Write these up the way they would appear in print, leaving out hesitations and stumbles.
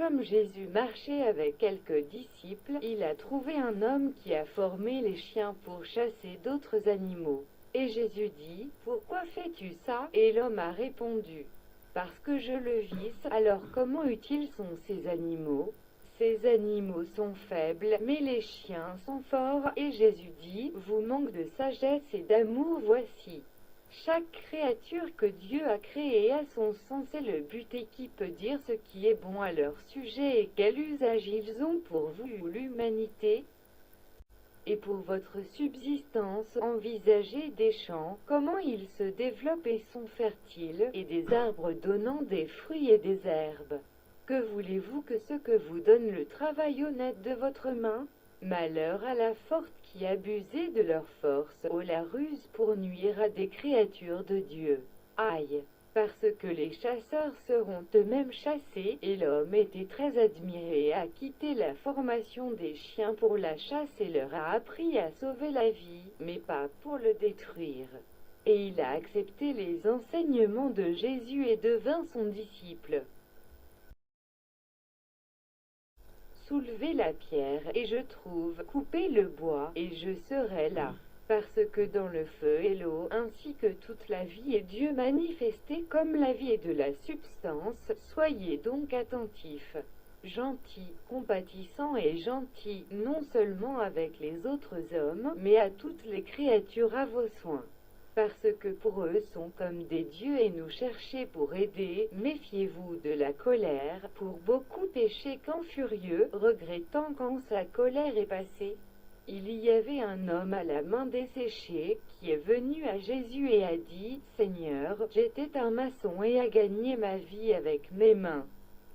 comme Jésus marchait avec quelques disciples, il a trouvé un homme qui a formé les chiens pour chasser d'autres animaux. Et Jésus dit, « Pourquoi fais-tu ça ?» Et l'homme a répondu, « Parce que je le visse. » Alors comment utiles sont ces animaux? Ces animaux sont faibles, mais les chiens sont forts. Et Jésus dit, « Vous manque de sagesse et d'amour, voici. » Chaque créature que Dieu a créée a son sens et le but, et qui peut dire ce qui est bon à leur sujet et quel usage ils ont pour vous, l'humanité? Et pour votre subsistance, envisagez des champs, comment ils se développent et sont fertiles, et des arbres donnant des fruits et des herbes. Que voulez-vous que ce que vous donne le travail honnête de votre main? Malheur à la forte qui abusait de leur force, ô la ruse pour nuire à des créatures de Dieu. Aïe! Parce que les chasseurs seront eux-mêmes chassés, et l'homme était très admiré et a quitté la formation des chiens pour la chasse et leur a appris à sauver la vie, mais pas pour le détruire. Et il a accepté les enseignements de Jésus et devint son disciple. Soulevez la pierre, et je trouve, coupez le bois, et je serai là. Parce que dans le feu et l'eau, ainsi que toute la vie est Dieu manifesté comme la vie est de la substance, soyez donc attentifs, gentils, compatissants et gentils, non seulement avec les autres hommes, mais à toutes les créatures à vos soins. Parce que pour eux sont comme des dieux et nous chercher pour aider, méfiez-vous de la colère, pour beaucoup pécher quand furieux, regrettant quand sa colère est passée. Il y avait un homme à la main desséchée, qui est venu à Jésus et a dit, « Seigneur, j'étais un maçon et a gagné ma vie avec mes mains.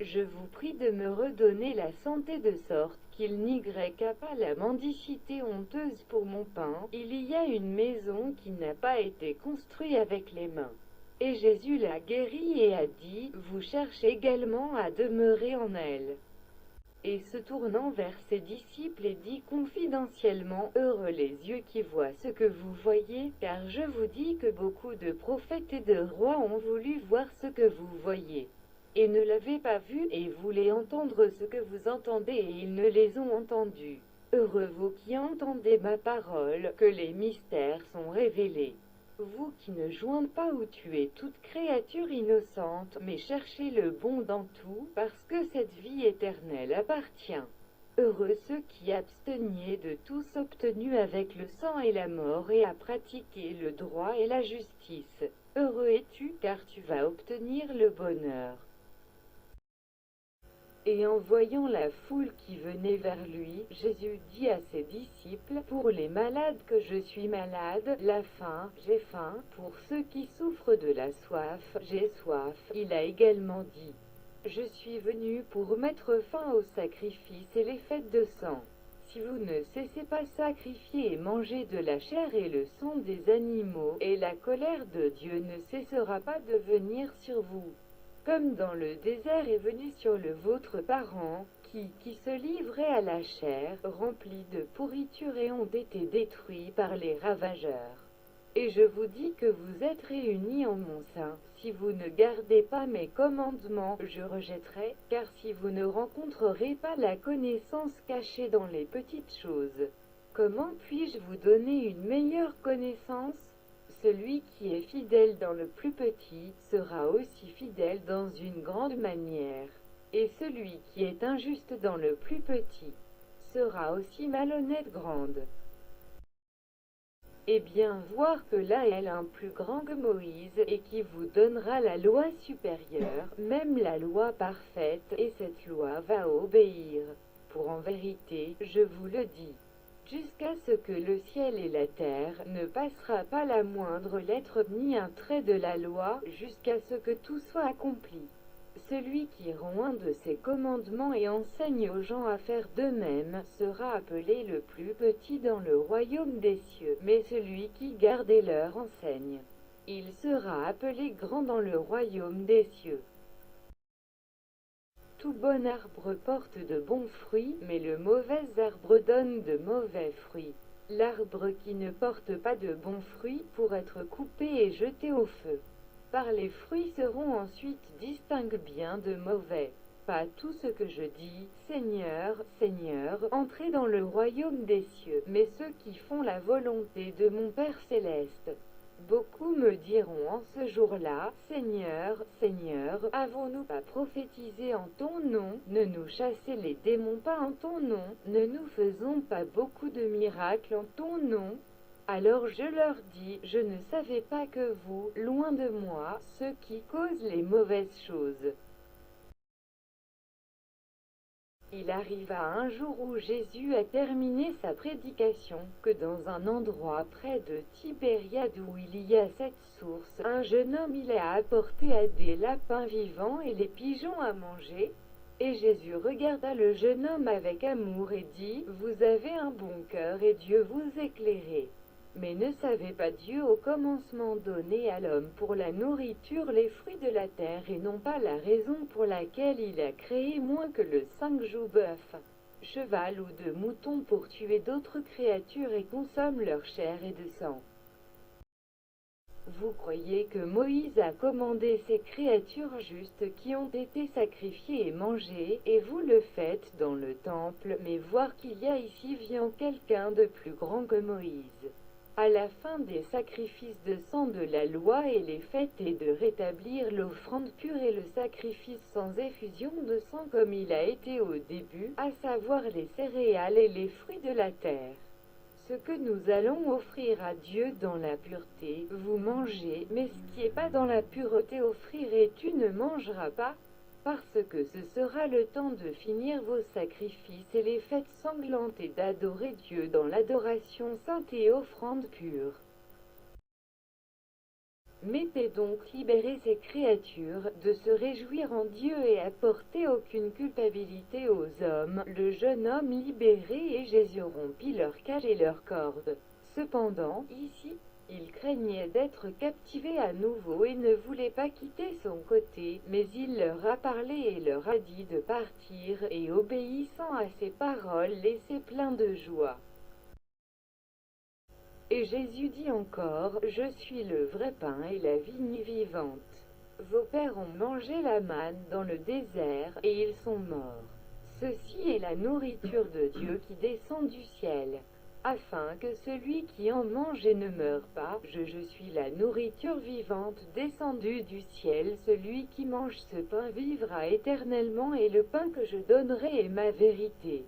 Je vous prie de me redonner la santé de sorte qu'il n'y pas la mendicité honteuse pour mon pain. Il y a une maison qui n'a pas été construite avec les mains. » Et Jésus l'a guéri et a dit, « Vous cherchez également à demeurer en elle. » Et se tournant vers ses disciples et dit confidentiellement, « Heureux les yeux qui voient ce que vous voyez, car je vous dis que beaucoup de prophètes et de rois ont voulu voir ce que vous voyez, et ne l'avaient pas vu, et voulaient entendre ce que vous entendez, et ils ne les ont entendus. Heureux vous qui entendez ma parole, que les mystères sont révélés. Vous qui ne joignez pas ou tuez toute créature innocente, mais cherchez le bon dans tout, parce que cette vie éternelle appartient. Heureux ceux qui absteniez de tous obtenus avec le sang et la mort et à pratiquer le droit et la justice. Heureux es-tu, car tu vas obtenir le bonheur. » Et en voyant la foule qui venait vers lui, Jésus dit à ses disciples, « Pour les malades que je suis malade, la faim, j'ai faim, pour ceux qui souffrent de la soif, j'ai soif. » Il a également dit, « Je suis venu pour mettre fin aux sacrifices et les fêtes de sang. Si vous ne cessez pas sacrifier et manger de la chair et le sang des animaux, et la colère de Dieu ne cessera pas de venir sur vous. Comme dans le désert est venu sur le vôtre parent, qui se livrait à la chair, remplis de pourriture et ont été détruits par les ravageurs. Et je vous dis que vous êtes réunis en mon sein. Si vous ne gardez pas mes commandements, je rejetterai, car si vous ne rencontrerez pas la connaissance cachée dans les petites choses, comment puis-je vous donner une meilleure connaissance? Celui qui est fidèle dans le plus petit sera aussi fidèle dans une grande manière, et celui qui est injuste dans le plus petit sera aussi malhonnête grande. Eh bien, voir que là est un plus grand que Moïse, et qui vous donnera la loi supérieure, même la loi parfaite, et cette loi va obéir. Pour en vérité, je vous le dis, jusqu'à ce que le ciel et la terre ne passera pas la moindre lettre ni un trait de la loi, jusqu'à ce que tout soit accompli. Celui qui rend un de ses commandements et enseigne aux gens à faire de même sera appelé le plus petit dans le royaume des cieux, mais celui qui garde et leur enseigne, il sera appelé grand dans le royaume des cieux. Tout bon arbre porte de bons fruits, mais le mauvais arbre donne de mauvais fruits. L'arbre qui ne porte pas de bons fruits pour être coupé et jeté au feu. Par les fruits seront ensuite distingués bien de mauvais. pas tout ce que je dis, Seigneur, Seigneur, entrez dans le royaume des cieux, mais ceux qui font la volonté de mon Père céleste. Beaucoup me diront en ce jour-là, Seigneur, Seigneur, avons-nous pas prophétisé en ton nom, ne nous chasser les démons pas en ton nom, ne nous faisons pas beaucoup de miracles en ton nom? Alors je leur dis, je ne savais pas que vous, loin de moi, ceux qui causent les mauvaises choses. Il arriva un jour où Jésus a terminé sa prédication, que dans un endroit près de Tibériade où il y a cette source, un jeune homme il a apporté à des lapins vivants et les pigeons à manger. Et Jésus regarda le jeune homme avec amour et dit, vous avez un bon cœur et Dieu vous éclairez. Mais ne savait pas Dieu au commencement donner à l'homme pour la nourriture les fruits de la terre et non pas la raison pour laquelle il a créé moins que le cinq-joue bœuf, cheval ou de mouton pour tuer d'autres créatures et consomme leur chair et de sang. Vous croyez que Moïse a commandé ces créatures justes qui ont été sacrifiées et mangées, et vous le faites dans le temple, mais voir qu'il y a ici vient quelqu'un de plus grand que Moïse. À la fin des sacrifices de sang de la loi et les fêtes et de rétablir l'offrande pure et le sacrifice sans effusion de sang comme il a été au début, à savoir les céréales et les fruits de la terre. Ce que nous allons offrir à Dieu dans la pureté, vous mangez, mais ce qui n'est pas dans la pureté offrir et tu ne mangeras pas, parce que ce sera le temps de finir vos sacrifices et les fêtes sanglantes et d'adorer Dieu dans l'adoration sainte et offrande pure. Mettez donc libérer ces créatures, de se réjouir en Dieu et apporter aucune culpabilité aux hommes. Le jeune homme libéré et Jésus rompit leur cage et leurs cordes. Cependant, ici, il craignait d'être captivé à nouveau et ne voulait pas quitter son côté, mais il leur a parlé et leur a dit de partir, et obéissant à ses paroles, laissé plein de joie. Et Jésus dit encore, je suis le vrai pain et la vigne vivante. Vos pères ont mangé la manne dans le désert, et ils sont morts. Ceci est la nourriture de Dieu qui descend du ciel, afin que celui qui en mange et ne meure pas, je suis la nourriture vivante descendue du ciel, celui qui mange ce pain vivra éternellement et le pain que je donnerai est ma vérité.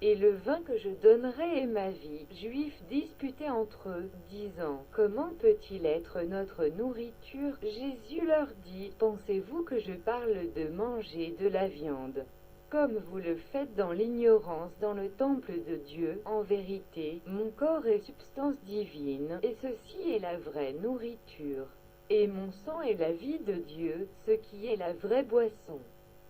Et le vin que je donnerai est ma vie. Juifs disputaient entre eux, disant, comment peut-il être notre nourriture? Jésus leur dit, pensez-vous que je parle de manger de la viande, comme vous le faites dans l'ignorance dans le temple de Dieu? En vérité, mon corps est substance divine, et ceci est la vraie nourriture. Et mon sang est la vie de Dieu, ce qui est la vraie boisson.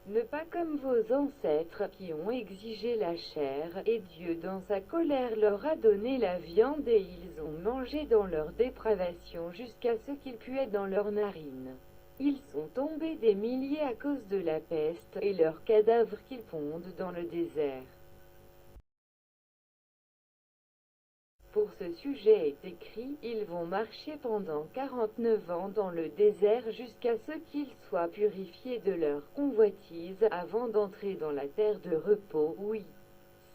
Ne pas comme vos ancêtres qui ont exigé la chair, et Dieu dans sa colère leur a donné la viande et ils ont mangé dans leur dépravation jusqu'à ce qu'il puait dans leurs narines. Ils sont tombés des milliers à cause de la peste, et leurs cadavres qu'ils pondent dans le désert. Pour ce sujet est écrit, ils vont marcher pendant 49 ans dans le désert jusqu'à ce qu'ils soient purifiés de leur convoitise avant d'entrer dans la terre de repos. Oui.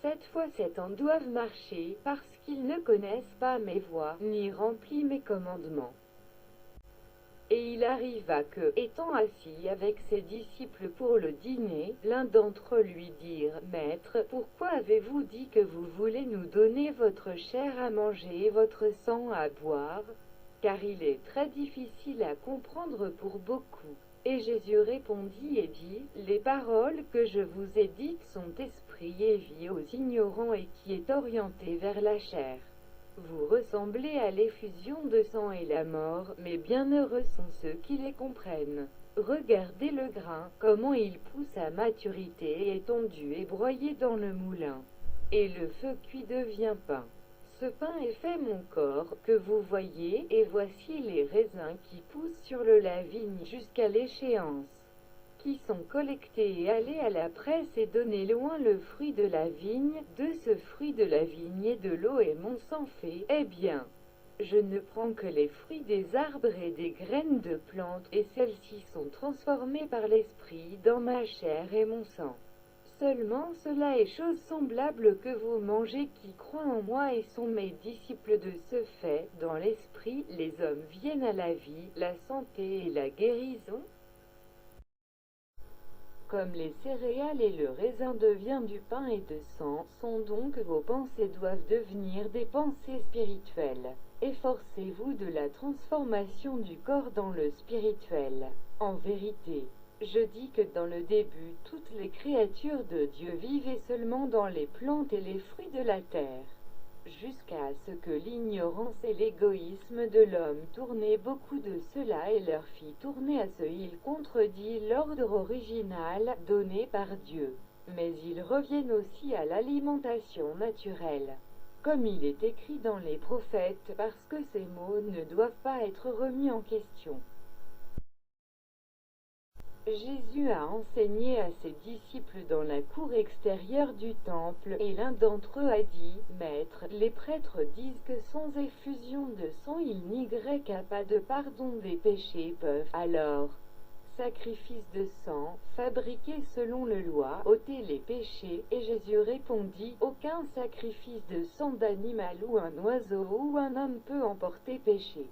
7 fois 7 ans doivent marcher, parce qu'ils ne connaissent pas mes voies, ni remplis mes commandements. Et il arriva que, étant assis avec ses disciples pour le dîner, l'un d'entre eux lui dirent, Maître, pourquoi avez-vous dit que vous voulez nous donner votre chair à manger et votre sang à boire? Car il est très difficile à comprendre pour beaucoup. Et Jésus répondit et dit, les paroles que je vous ai dites sont esprit et vie aux ignorants et qui est orienté vers la chair. Vous ressemblez à l'effusion de sang et la mort, mais bienheureux sont ceux qui les comprennent. Regardez le grain, comment il pousse à maturité et est tondu et broyé dans le moulin. Et le feu cuit devient pain. Ce pain est fait mon corps, que vous voyez, et voici les raisins qui poussent sur la vigne jusqu'à l'échéance, qui sont collectés et allés à la presse et donner loin le fruit de la vigne, de ce fruit de la vigne et de l'eau et mon sang fait, eh bien, Je ne prends que les fruits des arbres et des graines de plantes, et celles-ci sont transformées par l'Esprit dans ma chair et mon sang. Seulement cela est chose semblable que vous mangez qui croient en moi et sont mes disciples. De ce fait, dans l'Esprit, les hommes viennent à la vie, la santé et la guérison. Comme les céréales et le raisin devient du pain et de sang, sont donc vos pensées doivent devenir des pensées spirituelles. Efforcez-vous de la transformation du corps dans le spirituel. En vérité, je dis que dans le début, toutes les créatures de Dieu vivaient seulement dans les plantes et les fruits de la terre, jusqu'à ce que l'ignorance et l'égoïsme de l'homme tournaient beaucoup de cela et leur fit tourner à ce. Il contredit l'ordre original donné par Dieu. Mais ils reviennent aussi à l'alimentation naturelle. Comme il est écrit dans les prophètes, parce que ces mots ne doivent pas être remis en question. Jésus a enseigné à ses disciples dans la cour extérieure du temple, et l'un d'entre eux a dit, « Maître, les prêtres disent que sans effusion de sang il n'y a pas de pardon des péchés. Peuvent alors sacrifice de sang, fabriqué selon le loi, ôter les péchés? » Et Jésus répondit, « Aucun sacrifice de sang d'animal ou un oiseau ou un homme peut emporter péché.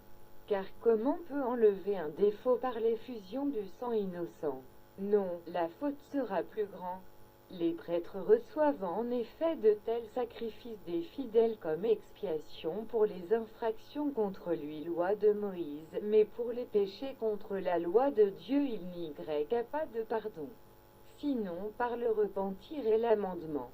Car comment peut enlever un défaut par l'effusion du sang innocent? Non, la faute sera plus grande. » Les prêtres reçoivent en effet de tels sacrifices des fidèles comme expiation pour les infractions contre lui, loi de Moïse, mais pour les péchés contre la loi de Dieu il n'y a pas de pardon, sinon par le repentir et l'amendement.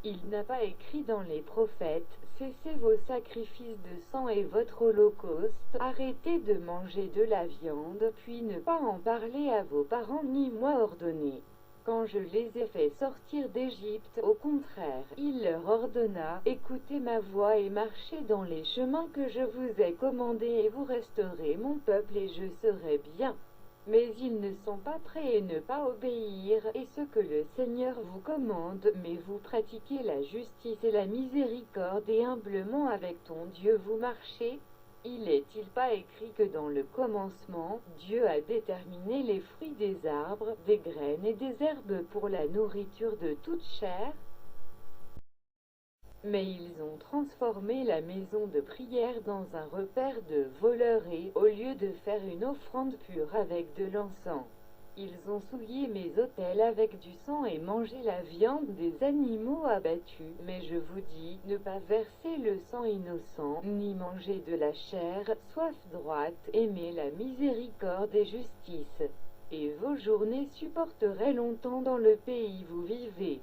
Il n'a pas écrit dans les prophètes, « Cessez vos sacrifices de sang et votre holocauste, arrêtez de manger de la viande, puis ne pas en parler à vos parents ni moi ordonner. » Quand je les ai fait sortir d'Égypte, au contraire, il leur ordonna, « Écoutez ma voix et marchez dans les chemins que je vous ai commandés et vous resterez mon peuple et je serai bien. » Mais ils ne sont pas prêts et ne pas obéir, et ce que le Seigneur vous commande, mais vous pratiquez la justice et la miséricorde et humblement avec ton Dieu vous marchez. Il n'est-il pas écrit que dans le commencement, Dieu a déterminé les fruits des arbres, des graines et des herbes pour la nourriture de toute chair? Mais ils ont transformé la maison de prière dans un repère de voleurs et, au lieu de faire une offrande pure avec de l'encens, ils ont souillé mes autels avec du sang et mangé la viande des animaux abattus. Mais je vous dis, ne pas verser le sang innocent, ni manger de la chair, soif droite, aimez la miséricorde et justice. Et vos journées supporteraient longtemps dans le pays où vous vivez.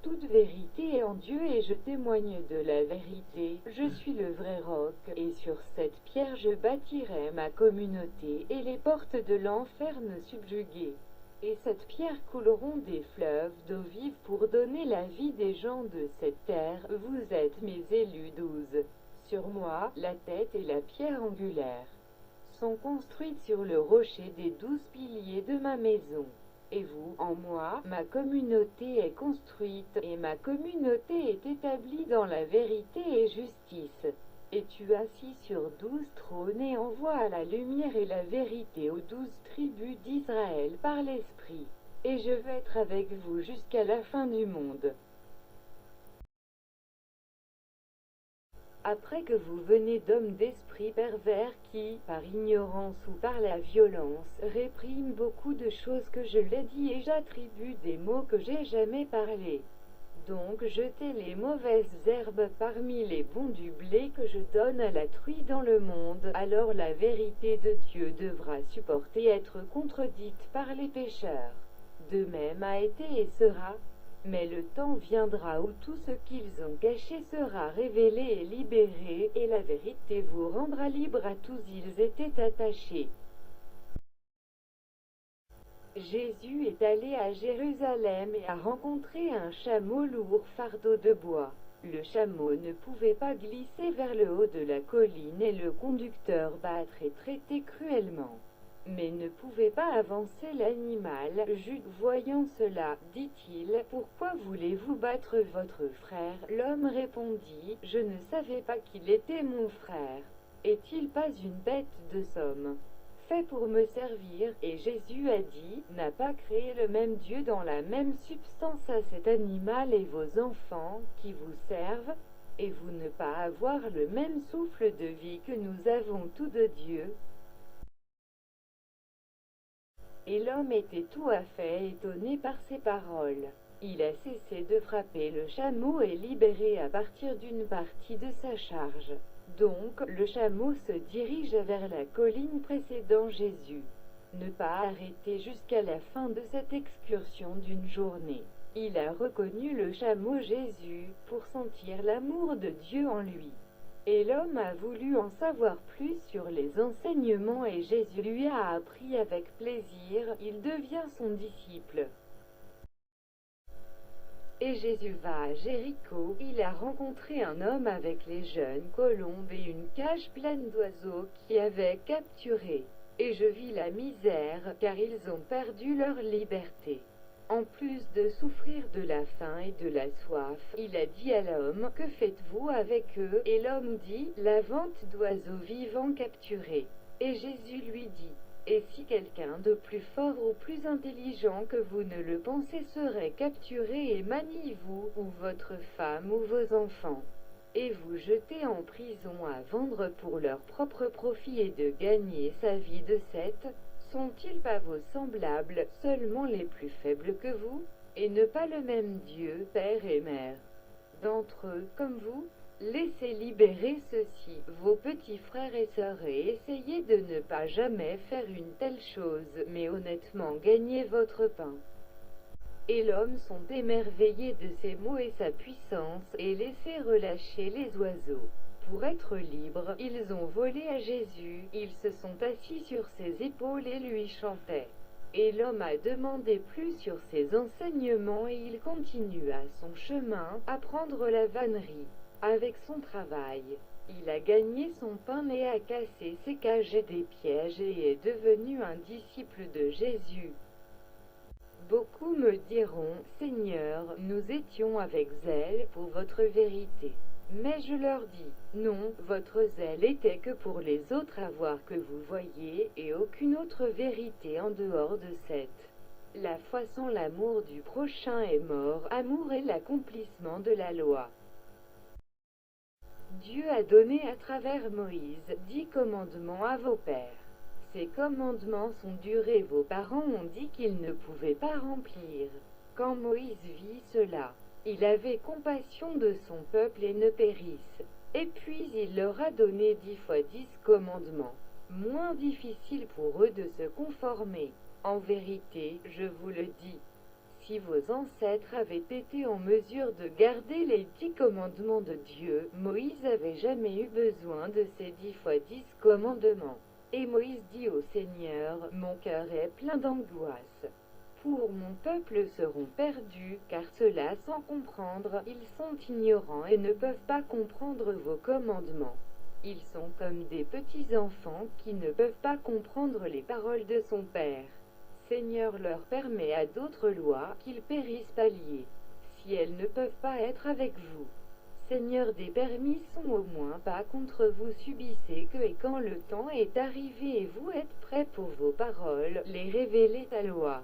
Toute vérité est en Dieu et je témoigne de la vérité. Je suis le vrai roc, et sur cette pierre je bâtirai ma communauté, et les portes de l'enfer ne subjuguer. Et cette pierre couleront des fleuves d'eau vive pour donner la vie des gens de cette terre. Vous êtes mes élus 12. Sur moi, la tête et la pierre angulaire sont construites sur le rocher des 12 piliers de ma maison. Et vous, en moi, ma communauté est construite, et ma communauté est établie dans la vérité et justice. Et tu assis sur 12 trônes et envoies la lumière et la vérité aux 12 tribus d'Israël par l'Esprit. Et je vais être avec vous jusqu'à la fin du monde. Après que vous venez d'hommes d'esprit pervers qui, par ignorance ou par la violence, répriment beaucoup de choses que je l'ai dit et j'attribue des mots que j'ai jamais parlé. Donc jetez les mauvaises herbes parmi les bons du blé que je donne à la truie dans le monde, alors la vérité de Dieu devra supporter être contredite par les pécheurs. De même a été et sera. Mais le temps viendra où tout ce qu'ils ont caché sera révélé et libéré, et la vérité vous rendra libre à tous. Ils étaient attachés. Jésus est allé à Jérusalem et a rencontré un chameau lourd fardeau de bois. Le chameau ne pouvait pas glisser vers le haut de la colline et le conducteur battre et traiter cruellement. mais ne pouvait pas avancer l'animal. Jude, voyant cela, dit-il, pourquoi voulez-vous battre votre frère? L'homme répondit, je ne savais pas qu'il était mon frère. Est-il pas une bête de somme, fait pour me servir? Et Jésus a dit, n'a pas créé le même Dieu dans la même substance à cet animal et vos enfants, qui vous servent, et vous ne pas avoir le même souffle de vie que nous avons tous de Dieu? Et l'homme était tout à fait étonné par ces paroles. Il a cessé de frapper le chameau et libéré à partir d'une partie de sa charge. Donc, le chameau se dirige vers la colline précédant Jésus. Ne pas arrêter jusqu'à la fin de cette excursion d'une journée. Il a reconnu le chameau Jésus pour sentir l'amour de Dieu en lui. Et l'homme a voulu en savoir plus sur les enseignements et Jésus lui a appris avec plaisir, il devient son disciple. Et Jésus va à Jéricho, il a rencontré un homme avec les jeunes colombes et une cage pleine d'oiseaux qui avait capturé. Et je vis la misère, car ils ont perdu leur liberté. En plus de souffrir de la faim et de la soif, il a dit à l'homme, que faites-vous avec eux? Et l'homme dit, la vente d'oiseaux vivants capturés. Et Jésus lui dit, et si quelqu'un de plus fort ou plus intelligent que vous ne le pensez serait capturé et manie vous, ou votre femme ou vos enfants, et vous jeter en prison à vendre pour leur propre profit et de gagner sa vie de cette, sont-ils pas vos semblables, seulement les plus faibles que vous, et ne pas le même Dieu, Père et Mère d'entre eux, comme vous? Laissez libérer ceux-ci, vos petits frères et sœurs, et essayez de ne pas jamais faire une telle chose, mais honnêtement gagnez votre pain. Et l'homme sont émerveillés de ses mots et sa puissance, et laissez relâcher les oiseaux. Pour être libres, ils ont volé à Jésus, ils se sont assis sur ses épaules et lui chantaient. Et l'homme a demandé plus sur ses enseignements et il continua son chemin, à prendre la vannerie. Avec son travail, il a gagné son pain et a cassé ses cages et des pièges et est devenu un disciple de Jésus. Beaucoup me diront, Seigneur, nous étions avec zèle pour votre vérité. Mais je leur dis, non, votre zèle était que pour les autres avoir que vous voyez, et aucune autre vérité en dehors de cette. La foi sans l'amour du prochain est mort, amour est l'accomplissement de la loi. Dieu a donné à travers Moïse 10 commandements à vos pères. Ces commandements sont durs et vos parents ont dit qu'ils ne pouvaient pas remplir. Quand Moïse vit cela, il avait compassion de son peuple et ne périsse. Et puis il leur a donné 10 fois 10 commandements. Moins difficile pour eux de se conformer. En vérité, je vous le dis, si vos ancêtres avaient été en mesure de garder les 10 commandements de Dieu, Moïse avait jamais eu besoin de ces 10 fois 10 commandements. Et Moïse dit au Seigneur, mon cœur est plein d'angoisse. Pour mon peuple seront perdus, car ceux-là, sans comprendre, ils sont ignorants et ne peuvent pas comprendre vos commandements. Ils sont comme des petits enfants qui ne peuvent pas comprendre les paroles de son Père. Seigneur leur permet à d'autres lois qu'ils périssent pas liés, si elles ne peuvent pas être avec vous. Seigneur des permis sont au moins pas contre vous subissez que et quand le temps est arrivé et vous êtes prêts pour vos paroles, les révéler ta loi.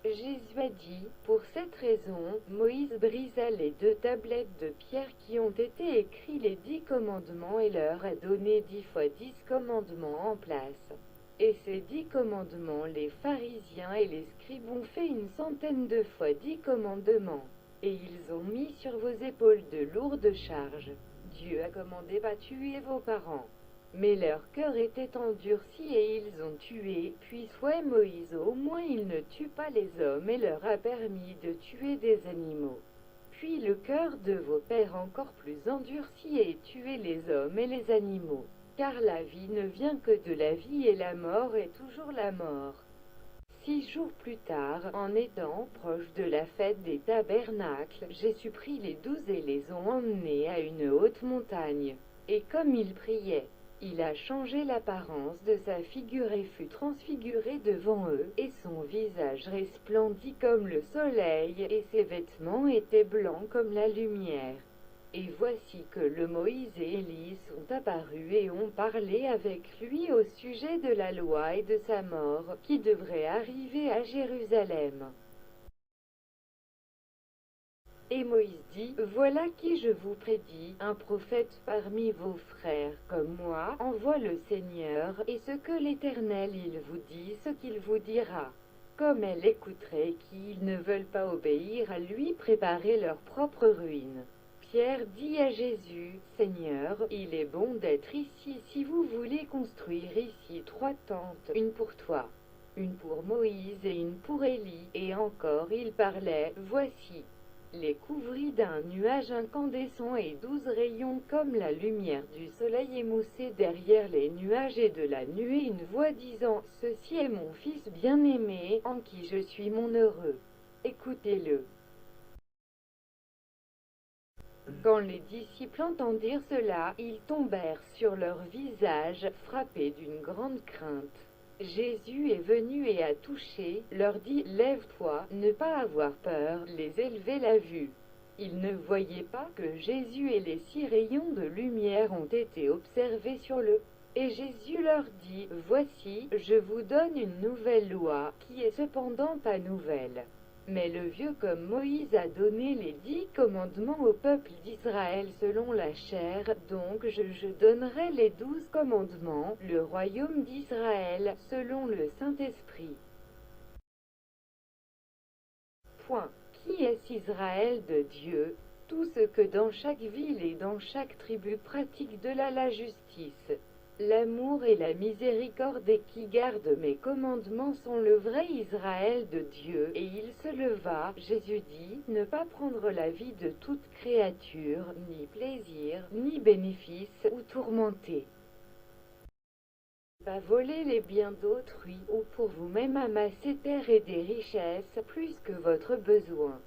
Jésus a dit, pour cette raison, Moïse brisa les 2 tablettes de pierre qui ont été écrits les 10 commandements et leur a donné 10 fois 10 commandements en place. Et ces 10 commandements, les pharisiens et les scribes ont fait une centaine de fois 10 commandements. Et ils ont mis sur vos épaules de lourdes charges. Dieu a commandé pas tuer vos parents. Mais leur cœur était endurci et ils ont tué, puis soit Moïse au moins il ne tue pas les hommes et leur a permis de tuer des animaux. Puis le cœur de vos pères encore plus endurci et tué les hommes et les animaux. Car la vie ne vient que de la vie et la mort est toujours la mort. 6 jours plus tard, en étant proche de la fête des tabernacles, Jésus prit les 12 et les ont emmenés à une haute montagne. Et comme ils priaient, Il a changé l'apparence de sa figure et fut transfiguré devant eux, et son visage resplendit comme le soleil, et ses vêtements étaient blancs comme la lumière. Et voici que le Moïse et Élie sont apparus et ont parlé avec lui au sujet de la loi et de sa mort, qui devrait arriver à Jérusalem. Et Moïse dit, voilà qui je vous prédis, un prophète parmi vos frères, comme moi, envoie le Seigneur, et ce que l'Éternel il vous dit, ce qu'il vous dira. Comme elle écouterait qui ne veulent pas obéir à lui préparer leur propre ruine. Pierre dit à Jésus, Seigneur, il est bon d'être ici si vous voulez construire ici 3 tentes, une pour toi, une pour Moïse et une pour Élie. Et encore il parlait, voici, les couvrit d'un nuage incandescent et 12 rayons comme la lumière du soleil émoussée derrière les nuages et de la nuée une voix disant, ceci est mon fils bien-aimé, en qui je suis mon heureux. Écoutez-le. Quand les disciples entendirent cela, ils tombèrent sur leurs visages, frappés d'une grande crainte. Jésus est venu et a touché, leur dit, lève-toi, ne pas avoir peur, les élever la vue. Ils ne voyaient pas que Jésus et les 6 rayons de lumière ont été observés sur le. Et Jésus leur dit, voici, je vous donne une nouvelle loi, qui est cependant pas nouvelle. Mais le vieux comme Moïse a donné les 10 commandements au peuple d'Israël selon la chair, donc je donnerai les 12 commandements, le royaume d'Israël, selon le Saint-Esprit. Point. Qui est Israël de Dieu? Tout ce que dans chaque ville et dans chaque tribu pratique de la justice, l'amour et la miséricorde et qui gardent mes commandements sont le vrai Israël de Dieu. Et il se leva, Jésus dit, ne pas prendre la vie de toute créature, ni plaisir, ni bénéfice, ou tourmenter. Pas voler les biens d'autrui, ou pour vous-même amasser terre et des richesses, plus que votre besoin.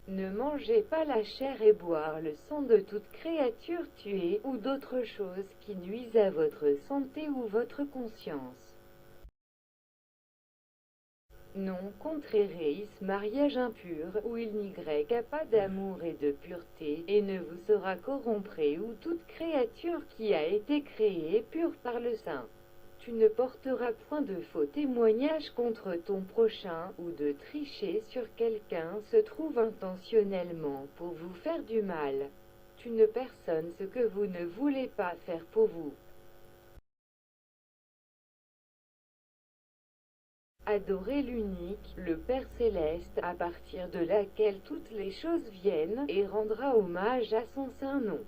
Ne mangez pas la chair et boire le sang de toute créature tuée, ou d'autres choses qui nuisent à votre santé ou votre conscience. Non, contréréis, mariage impur, où il n'y a pas d'amour et de pureté, et ne vous sera corrompré ou toute créature qui a été créée pure par le Saint. Tu ne porteras point de faux témoignages contre ton prochain, ou de tricher sur quelqu'un se trouve intentionnellement pour vous faire du mal. Tu ne personne ce que vous ne voulez pas faire pour vous. Adorez l'unique, le Père céleste, à partir de laquelle toutes les choses viennent, et rendra hommage à son saint nom.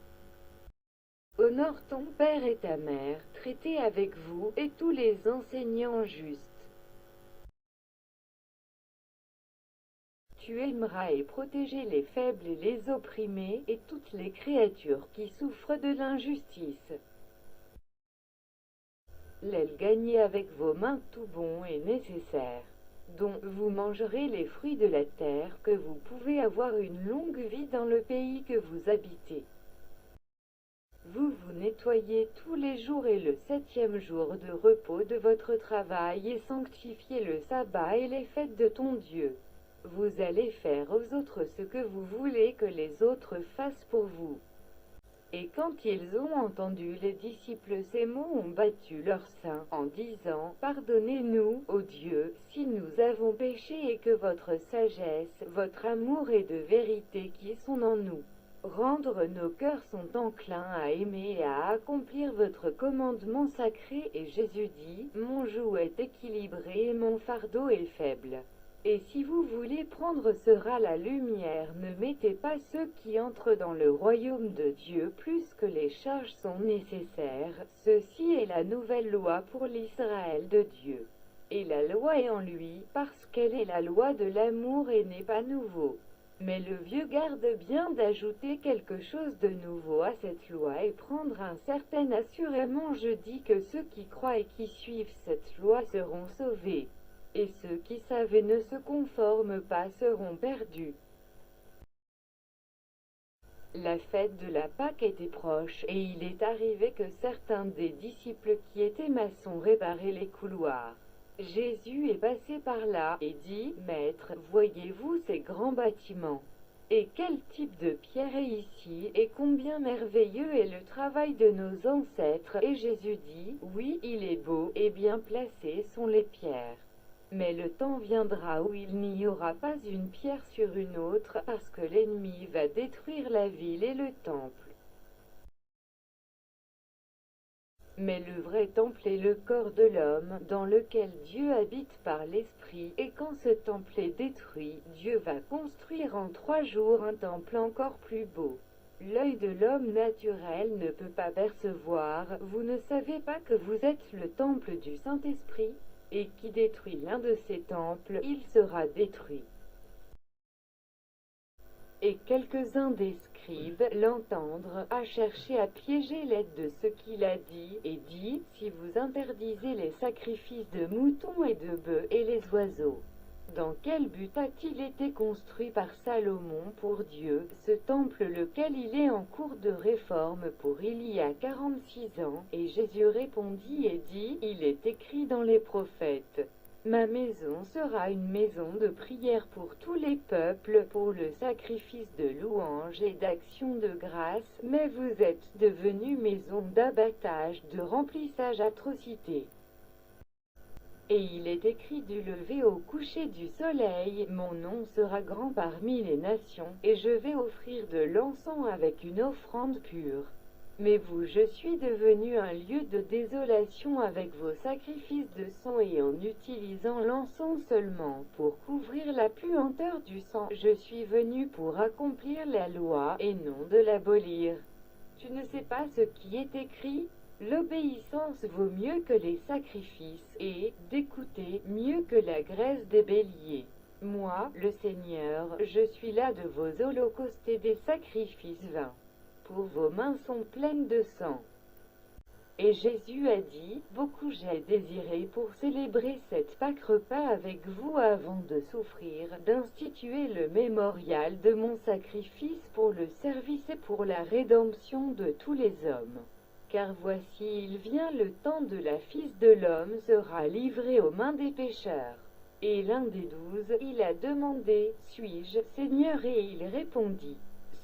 Honore ton père et ta mère, traitez avec vous, et tous les enseignants justes. Tu aimeras et protéger les faibles et les opprimés, et toutes les créatures qui souffrent de l'injustice. L'aile gagnée avec vos mains tout bon et nécessaire, dont vous mangerez les fruits de la terre, que vous pouvez avoir une longue vie dans le pays que vous habitez. Vous vous nettoyez tous les jours et le 7e jour de repos de votre travail et sanctifiez le sabbat et les fêtes de ton Dieu. Vous allez faire aux autres ce que vous voulez que les autres fassent pour vous. Et quand ils ont entendu les disciples ces mots ont battu leur sein en disant, pardonnez-nous, ô Dieu, si nous avons péché et que votre sagesse, votre amour et de vérité qui sont en nous, rendre nos cœurs sont enclins à aimer et à accomplir votre commandement sacré. Et Jésus dit, mon joug est équilibré et mon fardeau est faible. Et si vous voulez prendre sera la lumière, ne mettez pas ceux qui entrent dans le royaume de Dieu plus que les charges sont nécessaires. Ceci est la nouvelle loi pour l'Israël de Dieu. Et la loi est en lui, parce qu'elle est la loi de l'amour et n'est pas nouveau. Mais le vieux garde bien d'ajouter quelque chose de nouveau à cette loi et prendre un certain assurément je dis que ceux qui croient et qui suivent cette loi seront sauvés. Et ceux qui savent et ne se conforment pas seront perdus. La fête de la Pâque était proche, et il est arrivé que certains des disciples qui étaient maçons réparaient les couloirs. Jésus est passé par là, et dit, Maître, voyez-vous ces grands bâtiments? Et quel type de pierre est ici, et combien merveilleux est le travail de nos ancêtres? Et Jésus dit, oui, il est beau, et bien placées sont les pierres. Mais le temps viendra où il n'y aura pas une pierre sur une autre, parce que l'ennemi va détruire la ville et le temple. Mais le vrai temple est le corps de l'homme, dans lequel Dieu habite par l'Esprit, et quand ce temple est détruit, Dieu va construire en 3 jours un temple encore plus beau. L'œil de l'homme naturel ne peut pas percevoir, vous ne savez pas que vous êtes le temple du Saint-Esprit? Et qui détruit l'un de ces temples, il sera détruit. Et quelques-uns des scribes, l'entendre, a cherché à piéger l'aide de ce qu'il a dit, et dit, si vous interdisez les sacrifices de moutons et de bœufs et les oiseaux. Dans quel but a-t-il été construit par Salomon pour Dieu, ce temple lequel il est en cours de réforme pour il y a 46 ans? Et Jésus répondit et dit, il est écrit dans les prophètes. Ma maison sera une maison de prière pour tous les peuples, pour le sacrifice de louange et d'action de grâce, mais vous êtes devenue maison d'abattage, de remplissage atrocité. Et il est écrit du lever au coucher du soleil, mon nom sera grand parmi les nations, et je vais offrir de l'encens avec une offrande pure. Mais vous, je suis devenu un lieu de désolation avec vos sacrifices de sang et en utilisant l'encens seulement pour couvrir la puanteur du sang. Je suis venu pour accomplir la loi et non de l'abolir. Tu ne sais pas ce qui est écrit? L'obéissance vaut mieux que les sacrifices, et, d'écouter, mieux que la graisse des béliers. Moi, le Seigneur, je suis là de vos holocaustes et des sacrifices vains. Pour vos mains sont pleines de sang. Et Jésus a dit, beaucoup j'ai désiré pour célébrer cette Pâque repas avec vous avant de souffrir, d'instituer le mémorial de mon sacrifice pour le service et pour la rédemption de tous les hommes. Car voici il vient le temps de la Fils de l'homme sera livré aux mains des pécheurs. Et l'un des 12, il a demandé, suis-je, Seigneur? Et il répondit,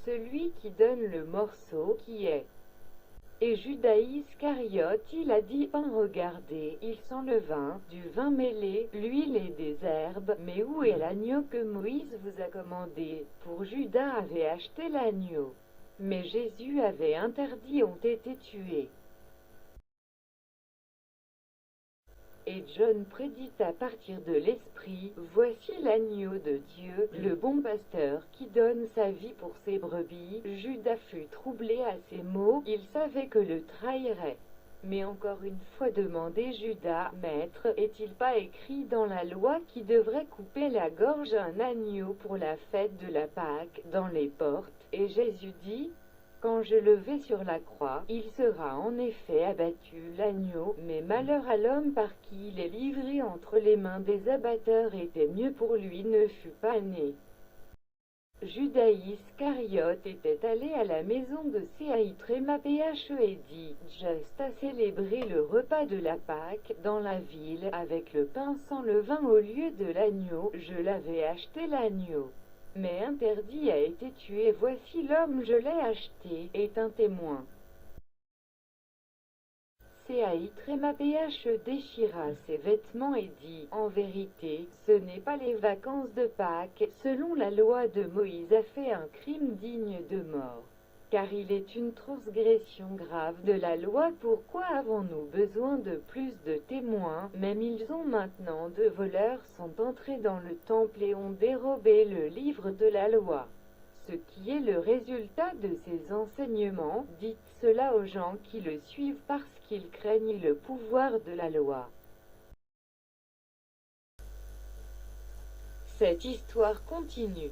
celui qui donne le morceau qui est. Et Judas Iscariote, il a dit, regardez, il sent le vin, du vin mêlé, l'huile et des herbes, mais où est l'agneau que Moïse vous a commandé? Pour Judas avait acheté l'agneau. Mais Jésus avait interdit, ont été tués. Et John prédit à partir de l'Esprit, voici l'agneau de Dieu, le bon pasteur, qui donne sa vie pour ses brebis. Judas fut troublé à ces mots, il savait que le trahirait. Mais encore une fois demandait Judas, Maître, est-il pas écrit dans la loi qui devrait couper la gorge à un agneau pour la fête de la Pâque, dans les portes? Et Jésus dit, quand je le vais sur la croix, il sera en effet abattu, l'agneau, mais malheur à l'homme par qui il est livré entre les mains des abatteurs, était mieux pour lui ne fût pas né. Judas Iscariote était allé à la maison de Trémapéache et dit, juste à célébrer le repas de la Pâque, dans la ville, avec le pain sans levain au lieu de l'agneau, je l'avais acheté l'agneau. Mais interdit a été tué, voici l'homme je l'ai acheté, est un témoin. Trémapéache déchira ses vêtements et dit, en vérité, ce n'est pas les vacances de Pâques, selon la loi de Moïse a fait un crime digne de mort. Car il est une transgression grave de la loi, pourquoi avons-nous besoin de plus de témoins? Même ils ont maintenant 2 voleurs sont entrés dans le temple et ont dérobé le livre de la loi. Ce qui est le résultat de ces enseignements, dites cela aux gens qui le suivent parce qu'ils craignent le pouvoir de la loi. Cette histoire continue.